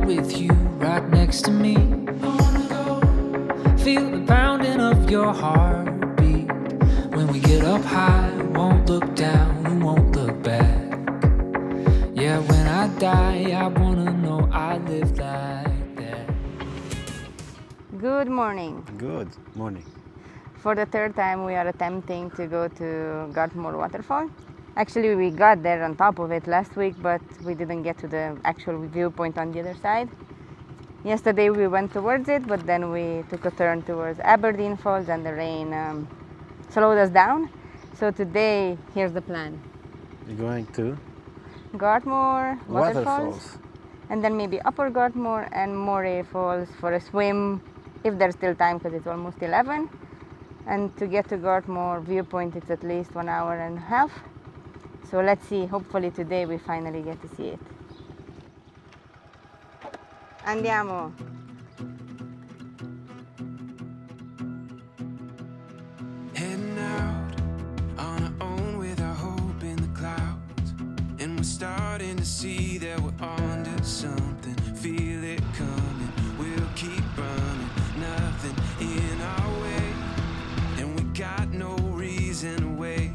with you right next to me. I wanna go feel the pounding of your heartbeat. When we get up high, won't look down, we won't look back. Yeah, when I die, I wanna know I lived like that. Good morning. Good morning. For the third time we are attempting to go to Gartmore Waterfall. Actually we got there on top of it last week, but we didn't get to the actual viewpoint on the other side. Yesterday we went towards it, but then we took a turn towards Aberdeen Falls and the rain slowed us down. So today, here's the plan. You're going to Gartmore Waterfalls, Waterfalls. and then maybe Upper Gartmore and Moray Falls for a swim, if there's still time, because it's almost 11. And to get to Gartmore viewpoint, it's at least 1.5 hours. So let's see, hopefully today we finally get to see it. Andiamo! Heading out on our own with our hope in the clouds. And we're starting to see that we're onto something. Feel it coming, we'll keep running. Nothing in our way, and we got no reason to wait.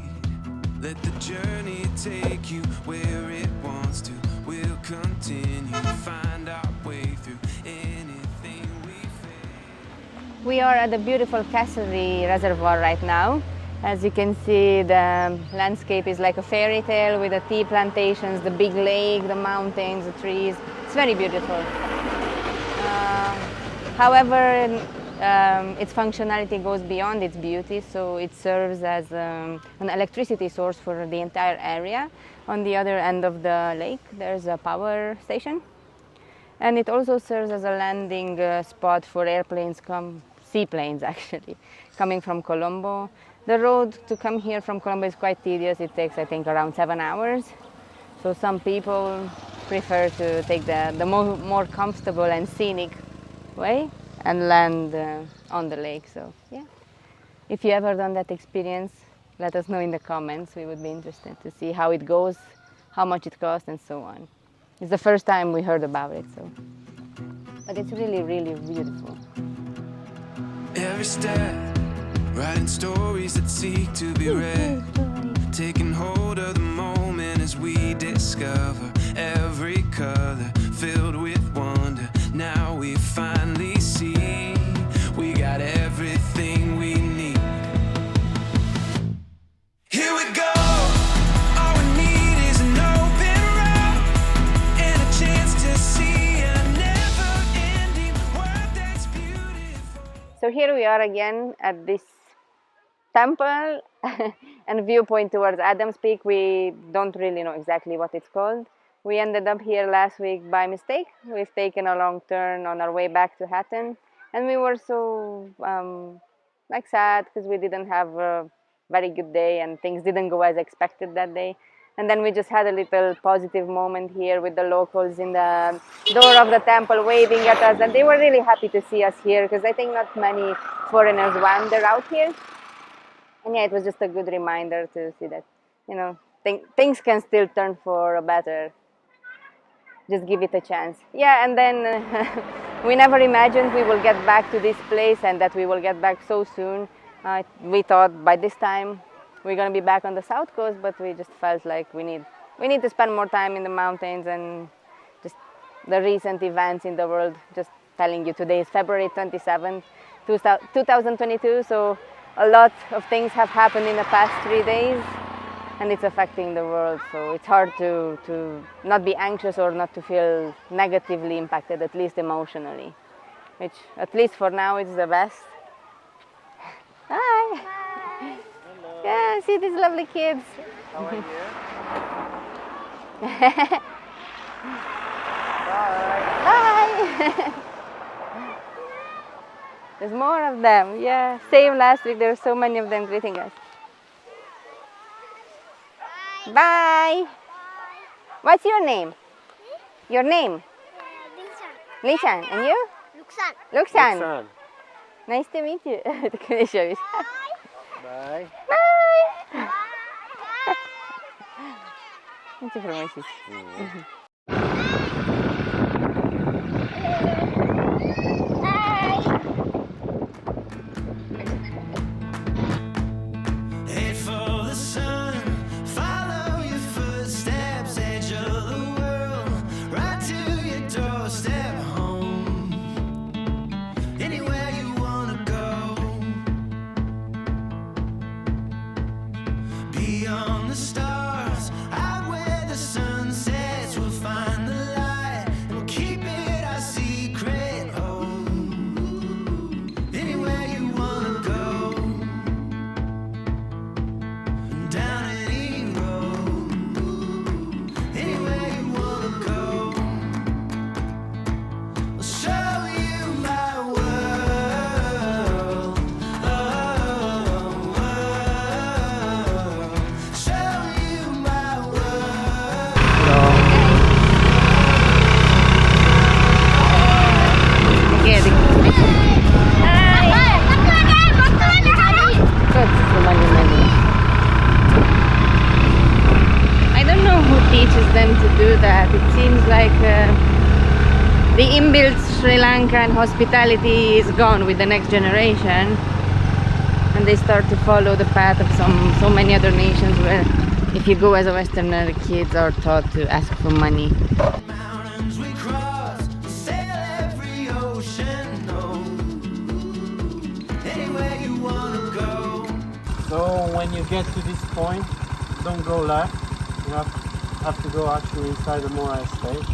Let the journey take you where it wants to. We'll continue to find our way through anything we face. We are at the beautiful Cassery Reservoir right now. As you can see, the landscape is like a fairy tale with the tea plantations, the big lake, the mountains, the trees. It's very beautiful. However, its functionality goes beyond its beauty, so it serves as an electricity source for the entire area. On the other end of the lake, there's a power station, and it also serves as a landing spot for airplanes, seaplanes actually, coming from Colombo. The road to come here from Colombo is quite tedious. It takes, I think, around 7 hours. So some people prefer to take the more comfortable and scenic way and land on the lake. So yeah, if you ever done that experience, let us know in the comments. We would be interested to see how it goes, how much it costs, and so on. It's the first time we heard about it, so. But it's really, really beautiful. Every step, writing stories that seek to be read, taking hold of the moment as we discover every color filled with wonder. Now we finally see we got everything we need. Here we go. All we need is an open road and a chance to see a never-ending world that's beautiful. So here we are again at this temple and viewpoint towards Adams Peak. We don't really know exactly what it's called. We ended up here last week by mistake. We've taken a long turn on our way back to Hatton, and we were so sad because we didn't have a very good day and things didn't go as expected that day. And then we just had a little positive moment here with the locals in the door of the temple waving at us, and they were really happy to see us here because I think not many foreigners wander out here. And yeah, it was just a good reminder to see that, you know, things can still turn for a better. Just give it a chance. Yeah, and then we never imagined we will get back to this place and that we will get back so soon. We thought by this time we're going to be back on the south coast, but we just felt like we need to spend more time in the mountains, and just the recent events in the world. Just telling you, today is February 27th, 2022, so a lot of things have happened in the past 3 days. And it's affecting the world, so it's hard to not be anxious or not to feel negatively impacted, at least emotionally, which at least for now is the best. Hi! Hello. Yeah, see these lovely kids. How are you? Bye! There's more of them, yeah. Same last week, there were so many of them greeting us. Bye. Bye. What's your name? Your name? Lishan. And you? Luxan. Son. Nice to meet you. Can I show you? Bye. Bye. Thank you for my sis. them to do that. It seems like the inbuilt Sri Lankan hospitality is gone with the next generation, and they start to follow the path of so many other nations where if you go as a Westerner, the kids are taught to ask for money. Mountains we cross, sail every ocean, anywhere you wanna go. So when you get to this point, don't go left. You have to go actually inside the Mora estate.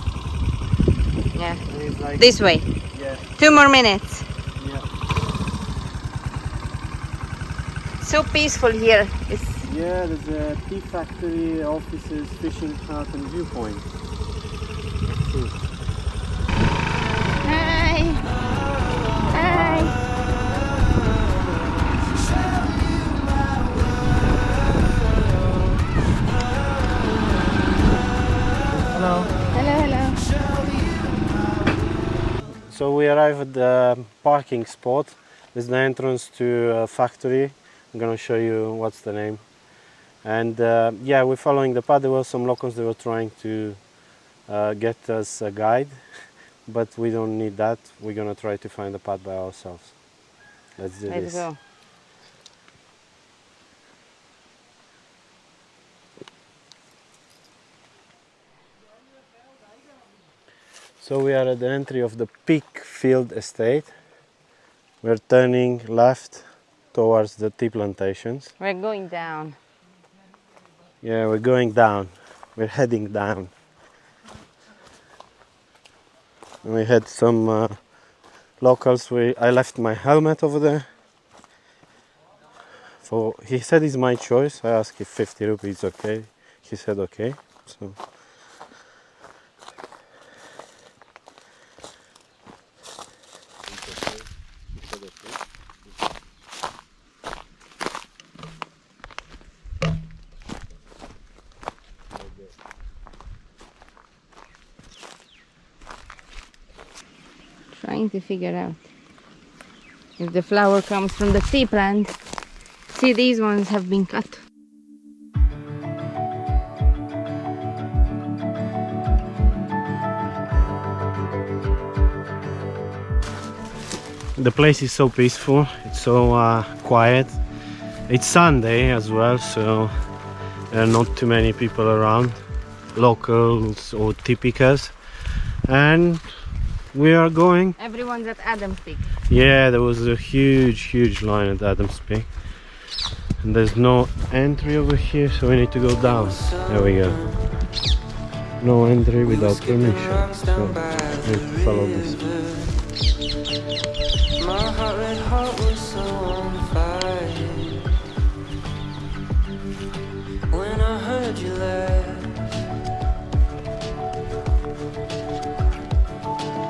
Yeah, And it's like, this way. yeah, 2 more minutes. yeah. So peaceful here. It's Yeah, there's a tea factory, offices, fishing hut and viewpoint. Let's see. Hi. Hi. Hello. Hello, hello. So we arrive at the parking spot. There's the entrance to a factory. I'm gonna show you what's the name. And yeah, we're following the path. There were some locals that were trying to get us a guide, but we don't need that. We're gonna try to find the path by ourselves. Let's do Let's this. go. So we are at the entry of the Peak Field Estate. We're turning left towards the tea plantations. We're going down. Yeah, we're going down. We're heading down. And we had some locals. I left my helmet over there. He said it's my choice. I asked if 50 rupees okay. He said okay. So Trying to figure out if the flower comes from the tea plant. See, these ones have been cut. the place is so peaceful. It's so quiet. It's Sunday as well, so there are not too many people around, locals or tea pickers. And we are going. Everyone's at Adam's Peak. Yeah, there was a huge line at Adams Peak. And there's no entry over here, so we need to go down. There we go. No entry without permission, so we need to follow this. My heart, red heart was so on fire when I heard you laugh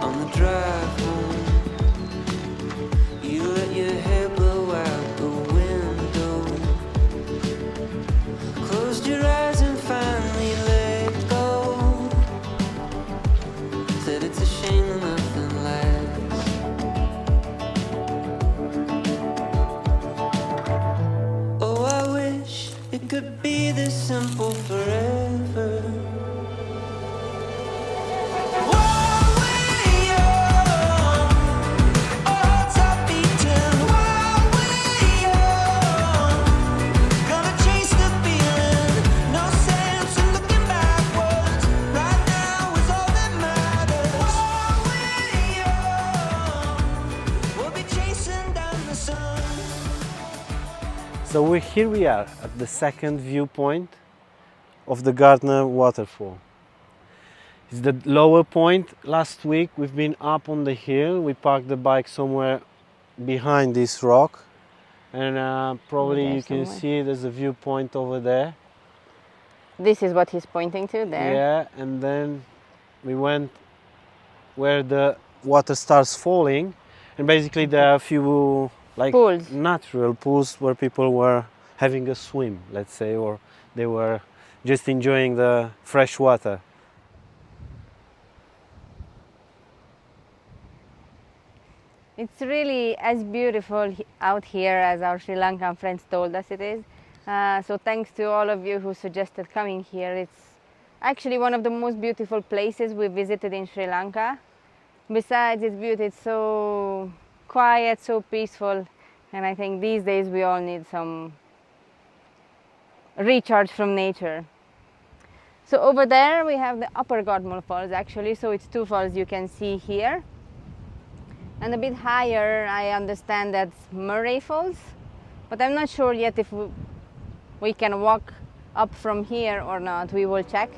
on the drive home. You let your hair blow out the window, closed your eyes and finally let go. Said it's a shame that nothing lasts. Oh, I wish it could be this simple forever. While we're young, our hearts are beating. While we're young, gonna chase the feeling. No sense in looking backwards. Right now is all that matters. While we're young, we'll be chasing down the sun. So here we are at the second viewpoint of the Gartmore Waterfall. It's the lower point. Last week we've been up on the hill. We parked the bike somewhere behind this rock, and probably there you can somewhere. see there's a viewpoint over there. This is what he's pointing to there. Yeah, and then we went where the water starts falling, and basically there are a few like Pools. natural pools where people were having a swim, let's say, or they were just enjoying the fresh water. It's really as beautiful out here as our Sri Lankan friends told us it is. So thanks to all of you who suggested coming here. It's actually one of the most beautiful places we visited in Sri Lanka. Besides its beauty, it's so quiet, so peaceful, and I think these days we all need some recharge from nature. So over there we have the upper Gartmore Falls actually, so it's two falls you can see here. And a bit higher I understand that's Murray Falls, but I'm not sure yet if we can walk up from here or not. We will check.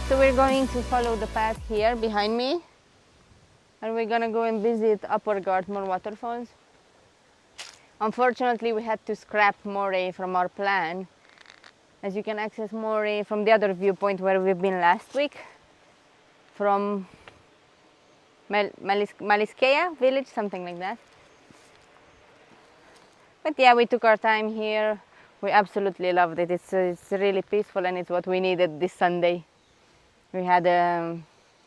So we're going to follow the path here behind me, and we're gonna go and visit Upper Gartmore Waterfalls. Unfortunately, we had to scrap Moray from our plan, as you can access Moray from the other viewpoint where we've been last week, from Maskeliya village, something like that. But yeah, we took our time here. We absolutely loved it. It's really peaceful, and it's what we needed this Sunday. We had a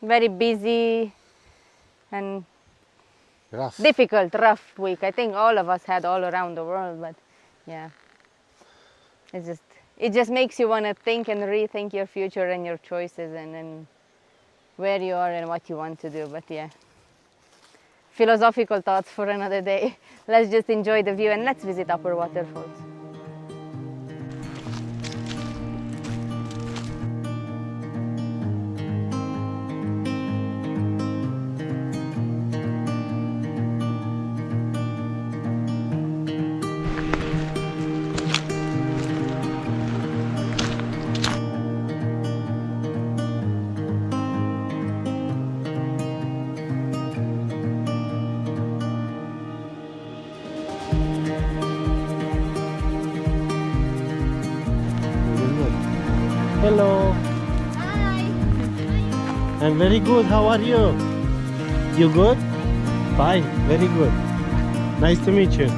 very busy and difficult, rough week. I think all of us had all around the world, but yeah, it just makes you want to think and rethink your future and your choices and where you are and what you want to do. But yeah, philosophical thoughts for another day. Let's just enjoy the view and let's visit Upper Waterfalls. Hello. Hi. I'm very good. How are you? You good? Fine. Very good. Nice to meet you.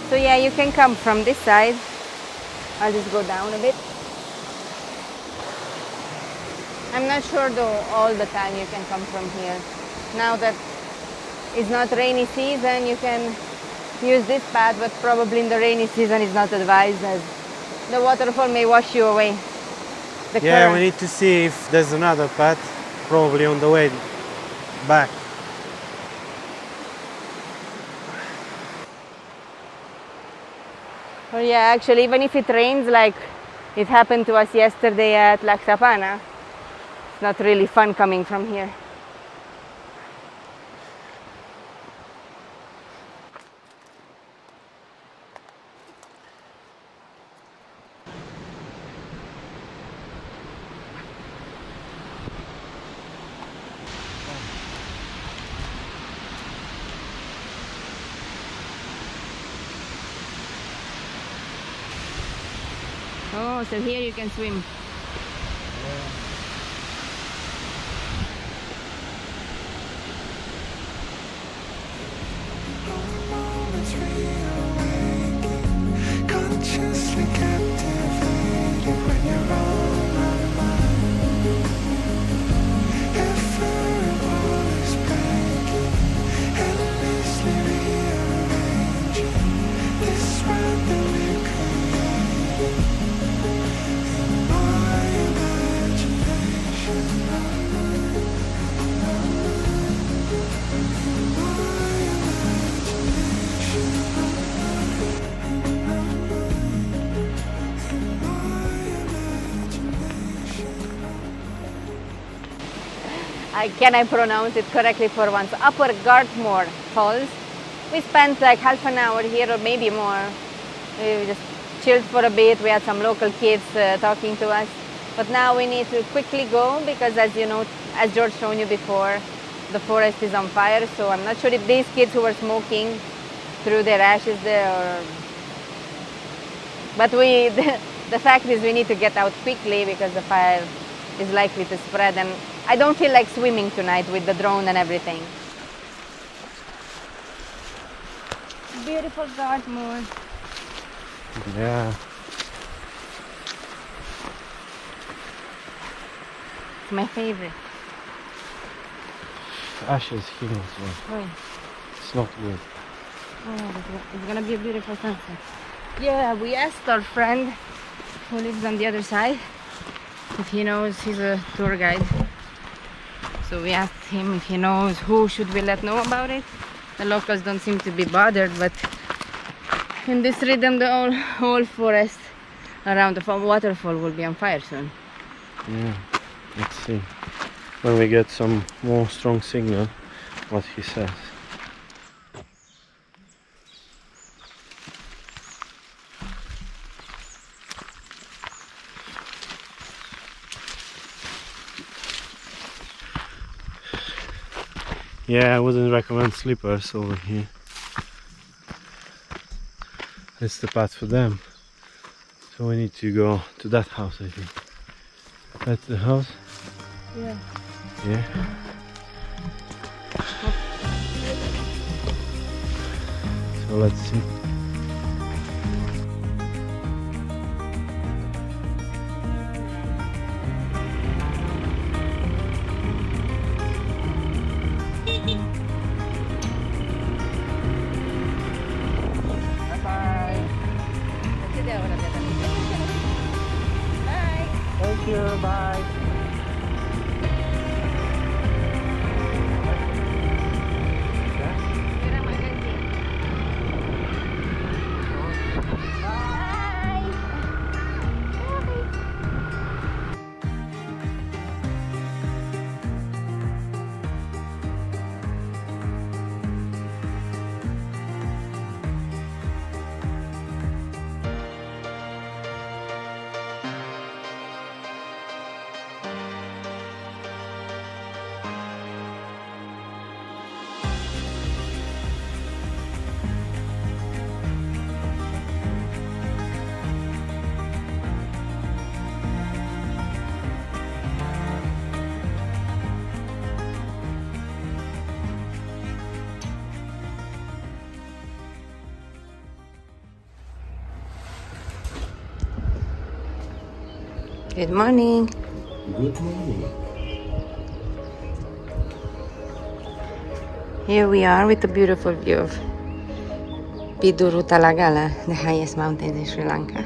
So yeah, you can come from this side. I'll just go down a bit. I'm not sure though all the time you can come from here. Now that it's not rainy season, you can use this path, but probably in the rainy season it's not advised, as the waterfall may wash you away. Yeah, we need to see if there's another path, probably on the way back. Well, yeah, actually, even if it rains, like it happened to us yesterday at Laksapana, it's not really fun coming from here. Oh, so here you can swim. Moments reawaken, consciously captivated when you're on my mind. If can I pronounce it correctly for once? Upper Gartmore Falls. We spent like half an hour here or maybe more. We just chilled for a bit. We had some local kids talking to us. But now we need to quickly go because, as you know, as George showed you before, the forest is on fire. So I'm not sure if these kids who were smoking threw their ashes there or... But the fact is we need to get out quickly because the fire is likely to spread. And I don't feel like swimming tonight with the drone and everything. Beautiful Gartmore. Yeah. It's my favorite. Ashes here as well. Oh, It's not good. it's gonna be a beautiful sunset. Yeah, we asked our friend who lives on the other side if he knows. He's a tour guide. So we asked him if he knows who should we let know about it. The locals don't seem to be bothered, but in this rhythm the whole forest around the waterfall will be on fire soon. Yeah, let's see when we get some more strong signal what he says. Yeah, I wouldn't recommend slippers over here. It's the path for them. So we need to go to that house, I think. That's the house? Yeah. Yeah. So let's see. Bye. Bye. Thank you, bye. Good morning. Good morning. Here we are with a beautiful view of Piduru Talagala, the highest mountain in Sri Lanka.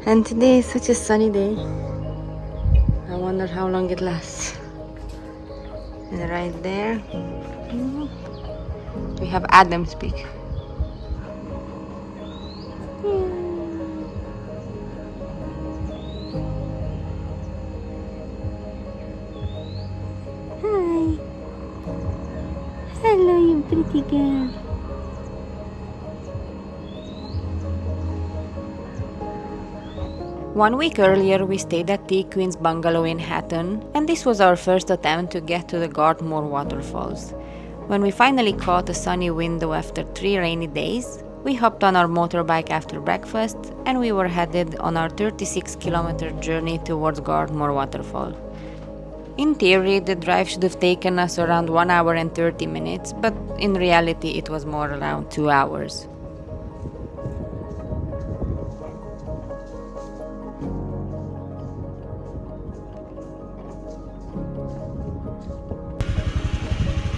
And today is such a sunny day. I wonder how long it lasts. And right there, we have Adam's Peak. Hi. Hello, you pretty girl. One week earlier, we stayed at the Queen's Bungalow in Hatton, and this was our first attempt to get to the Gartmore Waterfalls. When we finally caught a sunny window after 3 rainy days, we hopped on our motorbike after breakfast, and we were headed on our 36-kilometer journey towards Gartmore Waterfall. In theory, the drive should have taken us around 1 hour and 30 minutes, but in reality it was more around 2 hours.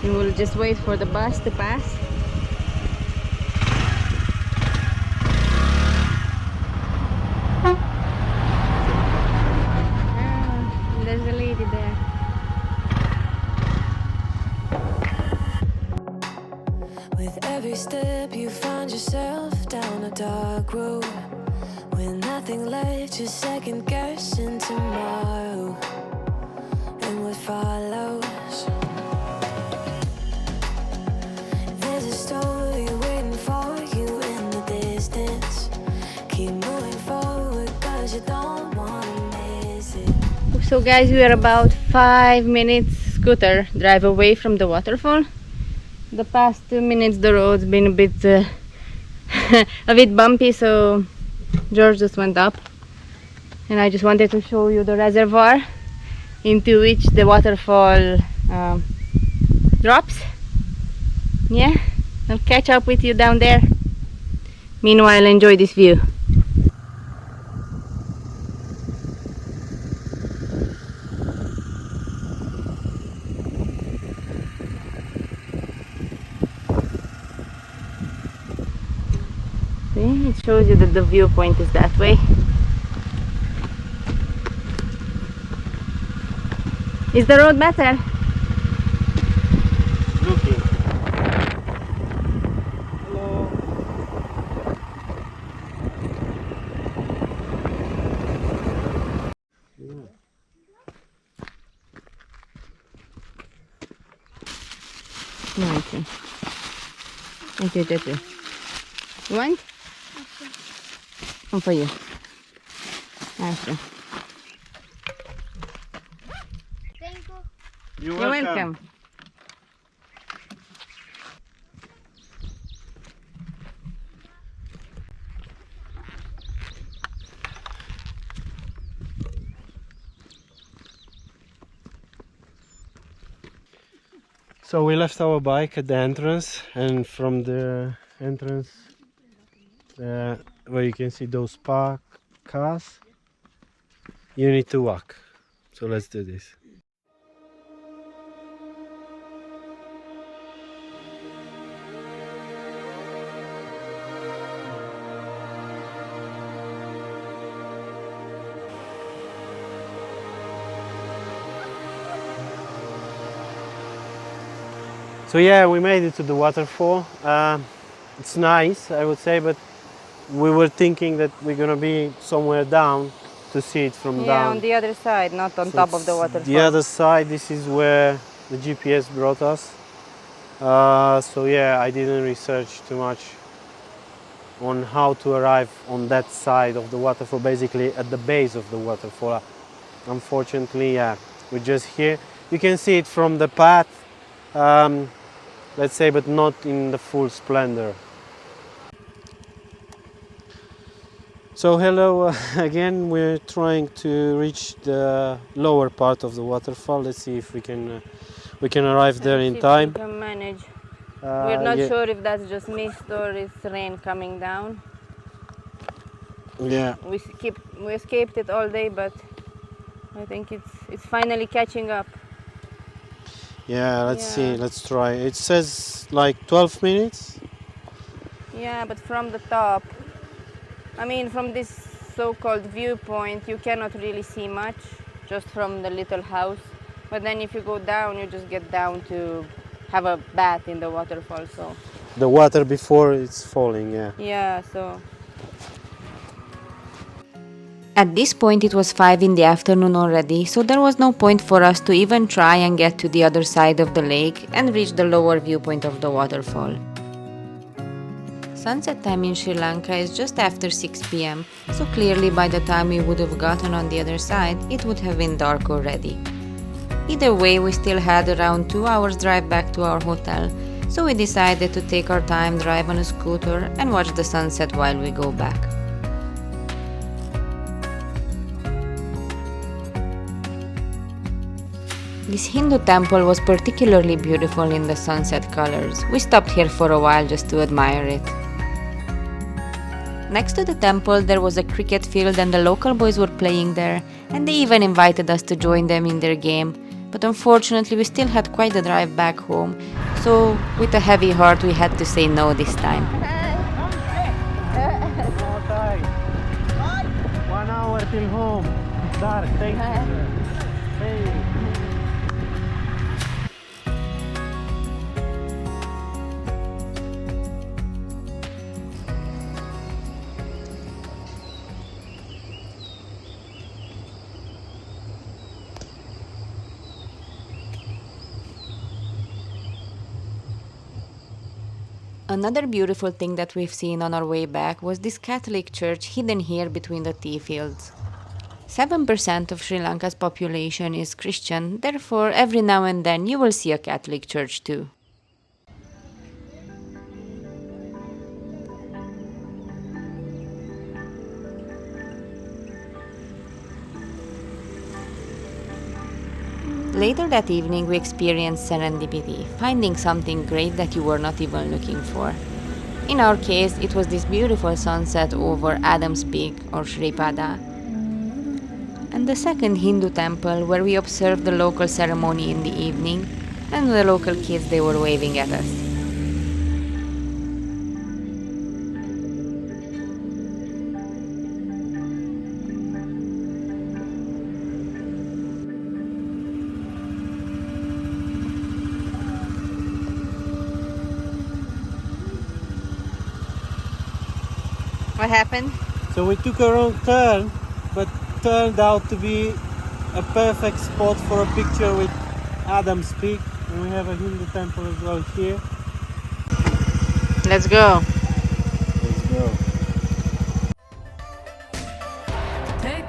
We will just wait for the bus to pass. There's a lady there. With every step you find yourself down a dark road, with nothing left, just second guessing tomorrow. And what follows. There's a story waiting for you in the distance. Keep moving forward, 'cause you don't wanna miss it. So guys, we are about 5 minutes scooter drive away from the waterfall. The past 2 minutes the road's been a bit a bit bumpy, so George just went up, and I just wanted to show you the reservoir into which the waterfall drops. Yeah, I'll catch up with you down there. Meanwhile, enjoy this view. See, it shows you that the viewpoint is that way. Is the road better? Looking. Hello. No, okay. Okay. You want? One for you. Okay. You're You're welcome. So we left our bike at the entrance, and from the entrance where you can see those parked cars, you need to walk. So let's do this. So yeah, we made it to the waterfall. It's nice, I would say, but we were thinking that we're gonna be somewhere down to see it from Yeah, down. on the other side, not on So top of the it's waterfall. The other side, this is where the GPS brought us. So yeah, I didn't research too much on how to arrive on that side of the waterfall, basically at the base of the waterfall. Unfortunately, yeah, we're just here. You can see it from the path, let's say, but not in the full splendor. So hello again, we're trying to reach the lower part of the waterfall. Let's see if we can arrive there in time. We can manage. We're not Yeah. sure if that's just mist or it's rain coming down. Yeah. We escaped it all day, but I think it's finally catching up. Yeah, let's Yeah. see, let's try. It says like 12 minutes. Yeah, but from the top, I mean, from this so-called viewpoint, you cannot really see much, just from the little house. But then if you go down, you just get down to have a bath in the waterfall, so. The water before it's falling, yeah. Yeah, so. At this point it was 5 in the afternoon already, so there was no point for us to even try and get to the other side of the lake and reach the lower viewpoint of the waterfall. Sunset time in Sri Lanka is just after 6 p.m, so clearly by the time we would have gotten on the other side, it would have been dark already. Either way, we still had around 2 hours drive back to our hotel, so we decided to take our time, drive on a scooter and watch the sunset while we go back. This Hindu temple was particularly beautiful in the sunset colors. We stopped here for a while just to admire it. Next to the temple there was a cricket field and the local boys were playing there, and they even invited us to join them in their game. But unfortunately we still had quite a drive back home, so with a heavy heart we had to say no this time. 1 hour till home. Dark, thank you. Hey. Another beautiful thing that we've seen on our way back was this Catholic church hidden here between the tea fields. 7% of Sri Lanka's population is Christian, therefore every now and then you will see a Catholic church too. Later that evening we experienced serendipity, finding something great that you were not even looking for. In our case, it was this beautiful sunset over Adam's Peak or Shripada, and the second Hindu temple where we observed the local ceremony in the evening, and the local kids, they were waving at us. What happened? So we took a wrong turn, but turned out to be a perfect spot for a picture with Adam's Peak. And we have a Hindu temple as well here. Let's go. Let's go. Take